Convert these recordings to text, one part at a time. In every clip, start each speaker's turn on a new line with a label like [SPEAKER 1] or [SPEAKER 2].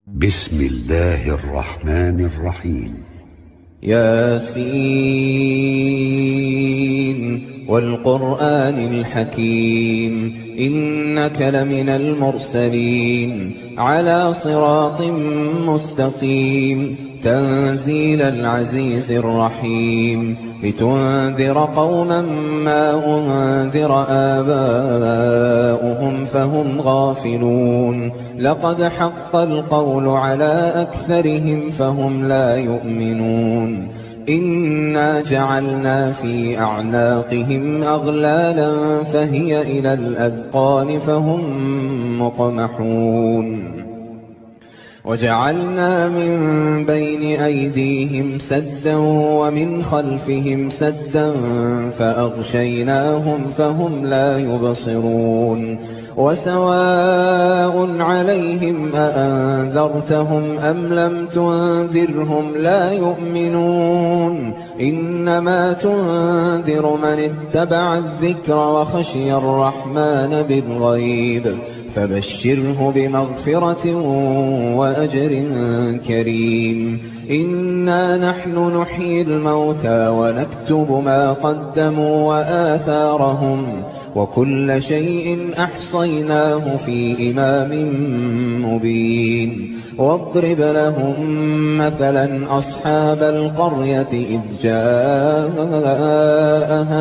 [SPEAKER 1] بسم الله الرحمن الرحيم.
[SPEAKER 2] ياسين والقرآن الحكيم إنك لمن المرسلين على صراط مستقيم تنزيل العزيز الرحيم لتنذر قوما ما أنذر آباؤهم فهم غافلون لقد حق القول على أكثرهم فهم لا يؤمنون إنا جعلنا في أعناقهم أغلالا فهي إلى الأذقان فهم مقمحون وجعلنا من بين أيديهم سدا ومن خلفهم سدا فأغشيناهم فهم لا يبصرون وسواء عليهم أأنذرتهم أم لم تنذرهم لا يؤمنون إنما تنذر من اتبع الذكر وخشي الرحمن بالغيب فبشره بمغفرة وأجر كريم إنا نحن نحيي الموتى ونكتب ما قدموا وآثارهم وكل شيء أحصيناه في إمام مبين واضرب لهم مثلا أصحاب القرية إذ جاءها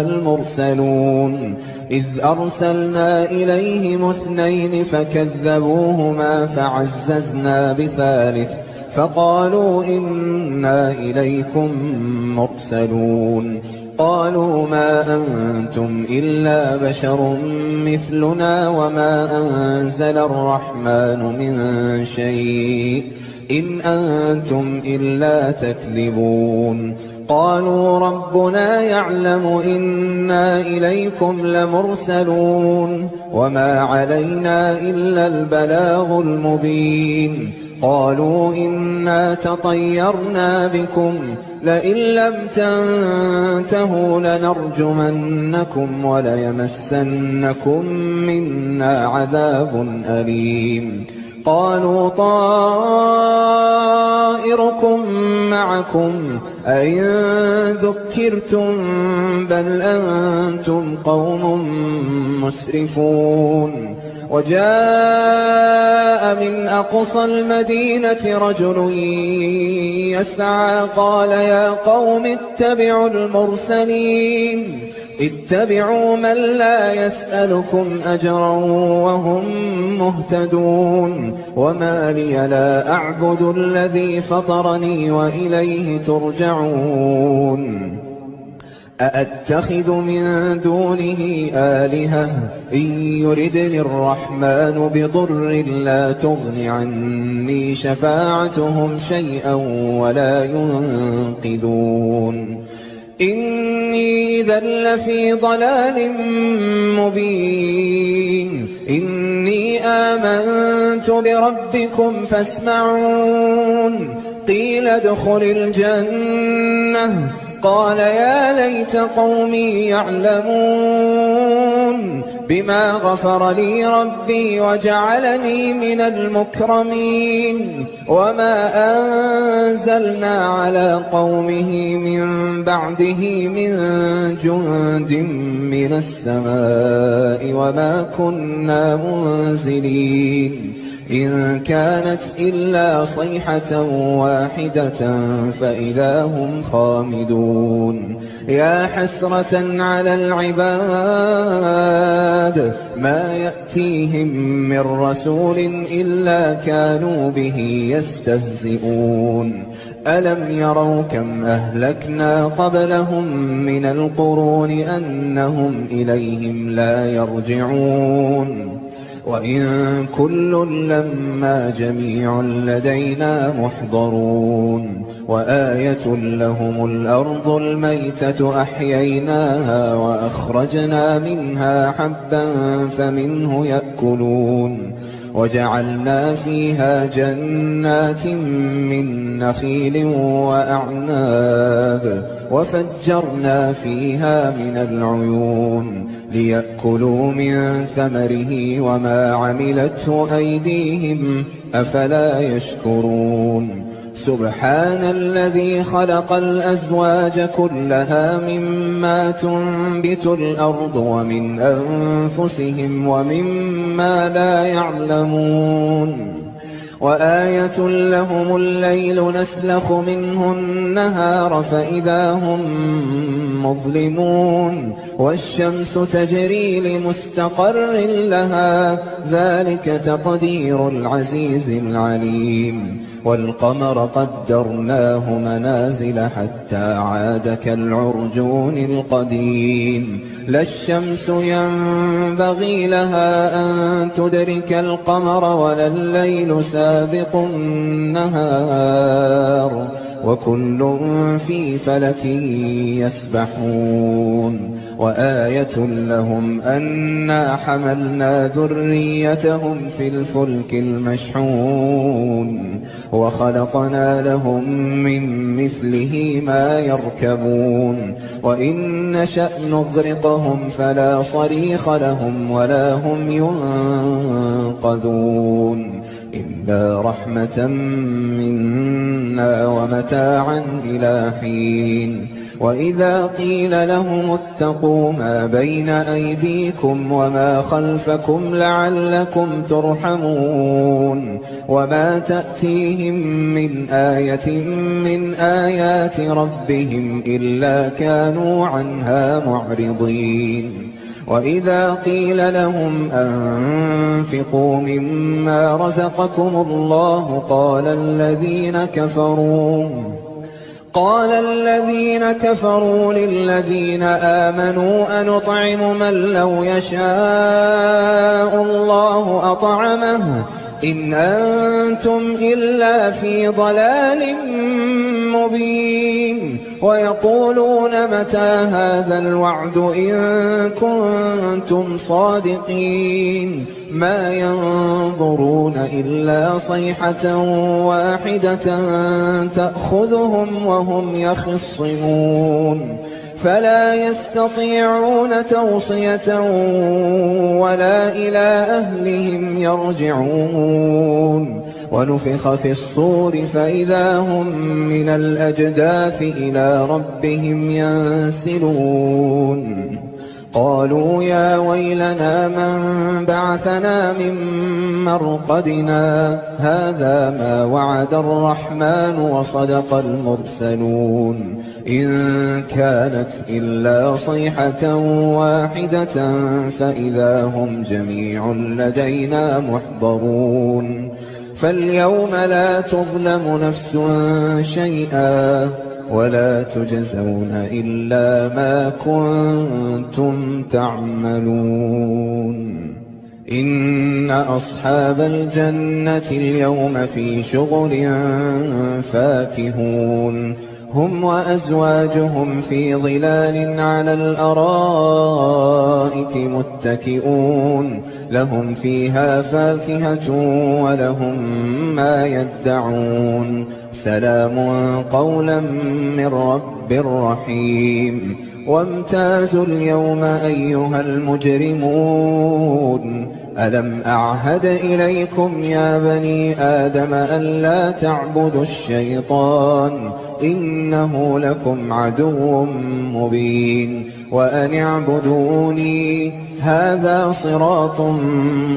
[SPEAKER 2] المرسلون إذ أرسلنا إليهم اثنين فكذبوهما فعززنا بثالث فقالوا إنا إليكم مرسلون قالوا ما أنتم إلا بشر مثلنا وما أنزل الرحمن من شيء إن أنتم إلا تكذبون قالوا ربنا يعلم إنا إليكم لمرسلون وما علينا إلا البلاغ المبين قالوا إنا تطيرنا بكم لئن لم تنتهوا لنرجمنكم وليمسنكم منا عذاب أليم قالوا طائركم معكم أئن ذكرتم بل أنتم قوم مسرفون وجاء من أقصى المدينة رجل يسعى قال يا قوم اتبعوا المرسلين اتبعوا من لا يسألكم أجرا وهم مهتدون وما لي لا أعبد الذي فطرني وإليه ترجعون أأتخذ من دونه آلهة إن يردني الرحمن بضر لا تغن عني شفاعتهم شيئا ولا ينقذون إني إذا لفي ضلال مبين إني آمنت بربكم فاسمعون قيل ادخل الجنة قال يا ليت قومي يعلمون بما غفر لي ربي وجعلني من المكرمين وما أنزلنا على قومه من بعده من جند من السماء وما كنا منزلين إن كانت إلا صيحة واحدة فإذا هم خامدون يا حسرة على العباد ما يأتيهم من رسول إلا كانوا به يستهزئون ألم يروا كم أهلكنا قبلهم من القرون أنهم إليهم لا يرجعون وإن كل لما جميع لدينا محضرون وآية لهم الأرض الميتة أحييناها وأخرجنا منها حبا فمنه يأكلون وجعلنا فيها جنات من نخيل وأعناب وفجرنا فيها من العيون ليأكلوا من ثمره وما عملته أيديهم أفلا يشكرون سبحان الذي خلق الأزواج كلها مما تنبت الأرض ومن أنفسهم ومما لا يعلمون وآية لهم الليل نسلخ منه النهار فإذا هم مظلمون والشمس تجري لمستقر لها ذلك تقدير العزيز العليم والقمر قدرناه منازل حتى عاد كالعرجون القديم لا الشمس ينبغي لها أن تدرك القمر ولا الليل سابق النهار وكل في فلك يسبحون وآية لهم أنا حملنا ذريتهم في الفلك المشحون وخلقنا لهم من مثله ما يركبون وإن نشأ نغرقهم فلا صريخ لهم ولا هم ينقذون إلا رحمة منا ومتاعا إلى حين وإذا قيل لهم اتقوا ما بين أيديكم وما خلفكم لعلكم ترحمون وما تأتيهم من آية من آيات ربهم إلا كانوا عنها معرضين وإذا قيل لهم أنفقوا مما رزقكم الله قال الذين كفروا للذين آمنوا أنطعم من لو يشاء الله أطعمه إن أنتم إلا في ضلال مبين ويقولون متى هذا الوعد إن كنتم صادقين ما ينظرون إلا صيحة واحدة تأخذهم وهم يخصمون فلا يستطيعون توصية ولا إلى أهلهم يرجعون ونفخ في الصور فإذا هم من الأجداث إلى ربهم ينسلون قالوا يا ويلنا من بعثنا من مرقدنا هذا ما وعد الرحمن وصدق المرسلون إن كانت إلا صيحة واحدة فإذا هم جميع لدينا محضرون فاليوم لا تظلم نفس شيئا ولا تجزون إلا ما كنتم تعملون إن أصحاب الجنة اليوم في شغل فاكهون هم وأزواجهم في ظلال على الأرائك متكئون لهم فيها فاكهة ولهم ما يدعون سلام قولا من رب رحيم وامتازوا اليوم أيها المجرمون ألم أعهد إليكم يا بني آدم ألا تعبدوا الشيطان إنه لكم عدو مبين وأن اعبدوني هذا صراط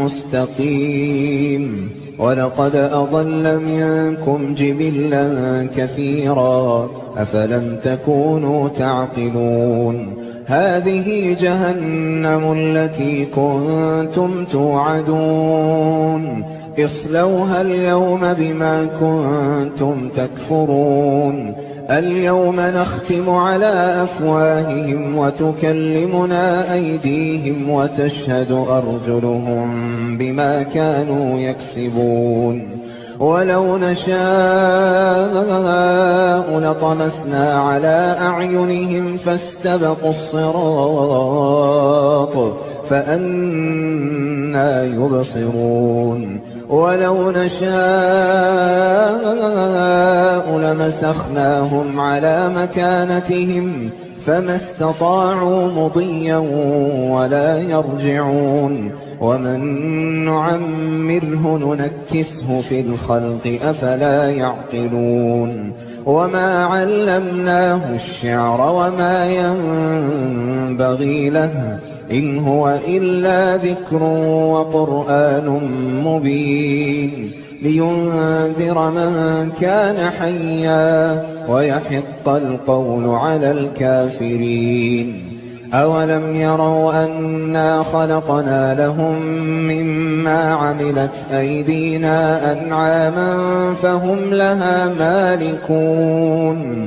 [SPEAKER 2] مستقيم ولقد أضل منكم جبلا كثيرا أفلم تكونوا تعقلون هذه جهنم التي كنتم توعدون اصلوها اليوم بما كنتم تكفرون اليوم نختم على أفواههم وتكلمنا أيديهم وتشهد أرجلهم بما كانوا يكسبون ولو نشاء لطمسنا على أعينهم فاستبقوا الصراط فأنى يبصرون ولو نشاء لمسخناهم على مكانتهم فما استطاعوا مضيا ولا يرجعون ومن نعمره ننكسه في الخلق أفلا يعقلون وما علمناه الشعر وما ينبغي له إن هو إلا ذكر وقرآن مبين لينذر من كان حيا ويحق القول على الكافرين أولم يروا أنا خلقنا لهم مما عملت أيدينا أنعاما فهم لها مالكون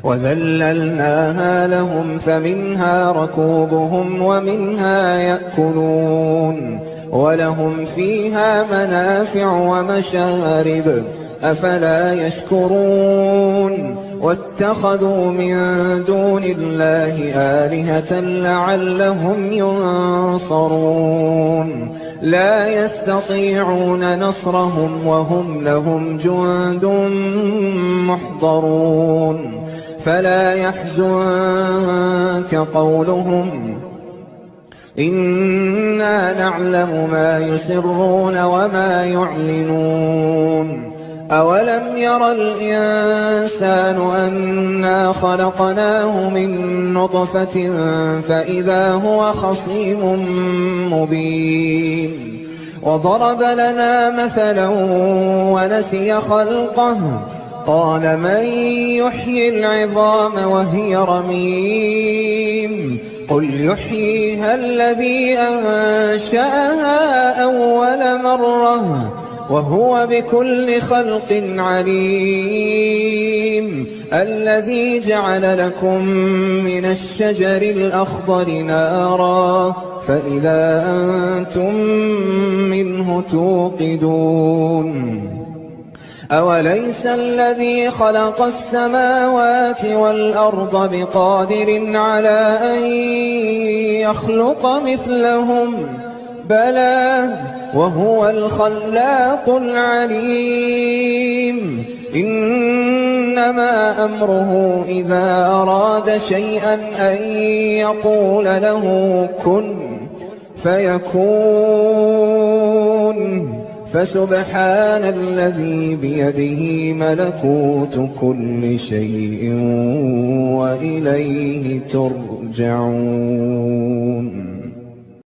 [SPEAKER 2] وذللناها لهم فمنها ركوبهم ومنها يأكلون ولهم فيها منافع ومشارب أفلا يشكرون واتخذوا من دون الله آلهة لعلهم ينصرون لا يستطيعون نصرهم وهم لهم جند محضرون فلا يحزنك قولهم إنا نعلم ما يسرون وما يعلنون أولم ير الإنسان أنا خلقناه من نطفة فإذا هو خصيم مبين وضرب لنا مثلا ونسي خلقه قال من يحيي العظام وهي رميم قل يحييها الذي أنشأها أول مرة وهو بكل خلق عليم الذي جعل لكم من الشجر الأخضر نارا فإذا أنتم منه توقدون أوليس الذي خلق السماوات والأرض بقادر على أن يخلق مثلهم بلى وهو الخلاق العليم إنما أمره إذا أراد شيئا أن يقول له كن فيكون فسبحان الذي بيده ملكوت كل شيء وإليه ترجعون